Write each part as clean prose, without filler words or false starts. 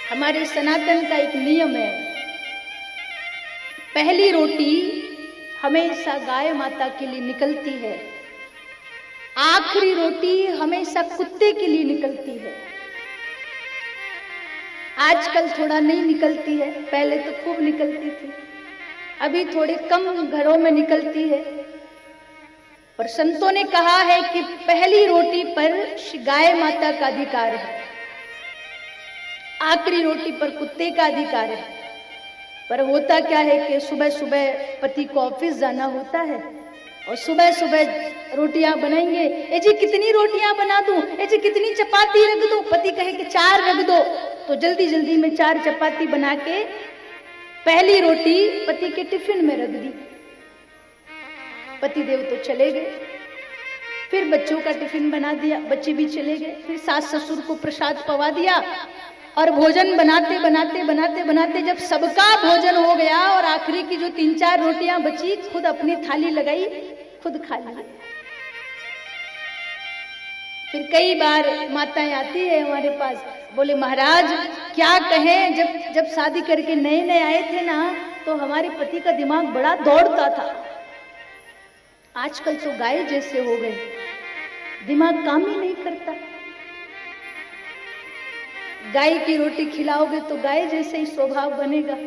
हमारे सनातन का एक नियम है, पहली रोटी हमेशा गाय माता के लिए निकलती है, आखिरी रोटी हमेशा कुत्ते के लिए निकलती है। आजकल थोड़ा नहीं निकलती है, पहले तो खूब निकलती थी, अभी थोड़े कम घरों में निकलती है। पर संतों ने कहा है कि पहली रोटी पर गाय माता का अधिकार है, आखिरी रोटी पर कुत्ते का अधिकार है। पर होता क्या है कि सुबह सुबह पति को ऑफिस जाना होता है और सुबह सुबह रोटियां बनाएंगे, ए जी कितनी रोटियां बना दूं, ए जी कितनी चपाती रख दूं। पति कहे कि 4 रख दो, तो जल्दी जल्दी में 4 चपाती बना के पहली रोटी पति के टिफिन में रख दी। पति देव तो चले गए, फिर बच्चों का टिफिन बना दिया, बच्चे भी चले गए, फिर सास ससुर को प्रसाद पवा दिया और भोजन बनाते बनाते बनाते बनाते जब सबका भोजन हो गया और आखिरी की जो 3-4 रोटियां बची, खुद अपनी थाली लगाई, खुद खा ली। फिर कई बार माताएं आती है हमारे पास, बोले महाराज क्या कहें, जब शादी करके नए नए आए थे ना तो हमारे पति का दिमाग बड़ा दौड़ता था, आजकल तो गाय जैसे हो गए, दिमाग काम ही नहीं करता। गाय की रोटी खिलाओगे तो गाय जैसे ही स्वभाव बनेगा।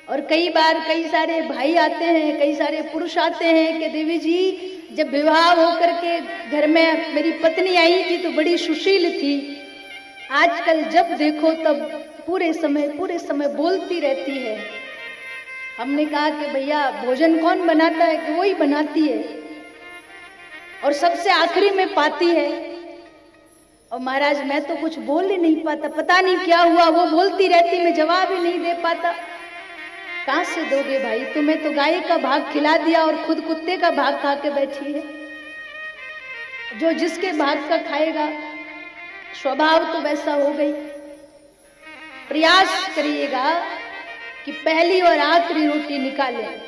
और कई बार कई सारे भाई आते हैं, कई सारे पुरुष आते हैं कि देवी जी जब विवाह होकर के घर में मेरी पत्नी आई थी तो बड़ी सुशील थी, आजकल जब देखो तब पूरे समय बोलती रहती है। हमने कहा कि भैया भोजन कौन बनाता है, कि वो ही बनाती है और सबसे आखिरी में पाती है। और महाराज मैं तो कुछ बोल ही नहीं पाता, पता नहीं क्या हुआ, वो बोलती रहती, मैं जवाब ही नहीं दे पाता। कहां से दोगे भाई, तुम्हें तो गाय का भाग खिला दिया और खुद कुत्ते का भाग खा के बैठी है। जो जिसके भाग का खाएगा, स्वभाव तो वैसा हो गई। प्रयास करिएगा कि पहली और आखिरी रोटी निकालें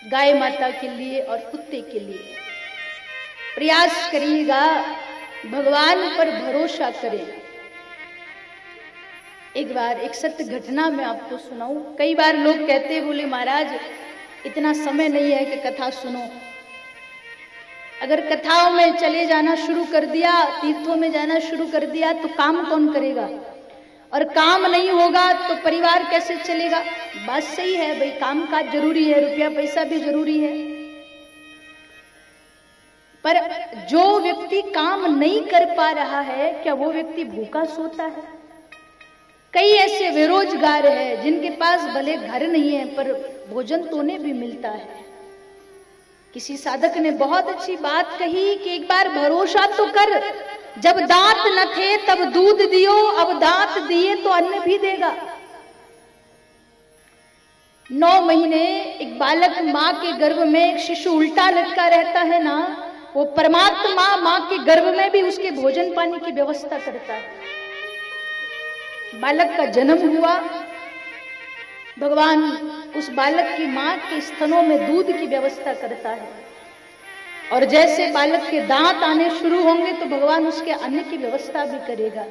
गाय माता के लिए और कुत्ते के लिए। प्रयास करिएगा, भगवान पर भरोसा करें। एक बार एक सत्य घटना मैं आपको सुनाऊं। कई बार लोग कहते बोले महाराज इतना समय नहीं है कि कथा सुनो। अगर कथाओं में चले जाना शुरू कर दिया, तीर्थों में जाना शुरू कर दिया तो काम कौन करेगा, और काम नहीं होगा तो परिवार कैसे चलेगा। बात सही है भाई, काम काज जरूरी है, रुपया पैसा भी जरूरी है, पर जो व्यक्ति काम नहीं कर पा रहा है, क्या वो व्यक्ति भूखा सोता है। कई ऐसे बेरोजगार हैं जिनके पास भले घर नहीं है पर भोजन तो उन्हें भी मिलता है। किसी साधक ने बहुत अच्छी बात कही कि एक बार भरोसा तो कर, जब दांत न थे तब दूध दियो, अब दांत दिए तो अन्न भी देगा। 9 महीने एक बालक मां के गर्भ में, एक शिशु उल्टा लटका रहता है ना, वो परमात्मा मां के गर्भ में भी उसके भोजन पानी की व्यवस्था करता है। बालक का जन्म हुआ, भगवान उस बालक की मां के स्तनों में दूध की व्यवस्था करता है, और जैसे बालक के दांत आने शुरू होंगे तो भगवान उसके अन्न की व्यवस्था भी करेगा।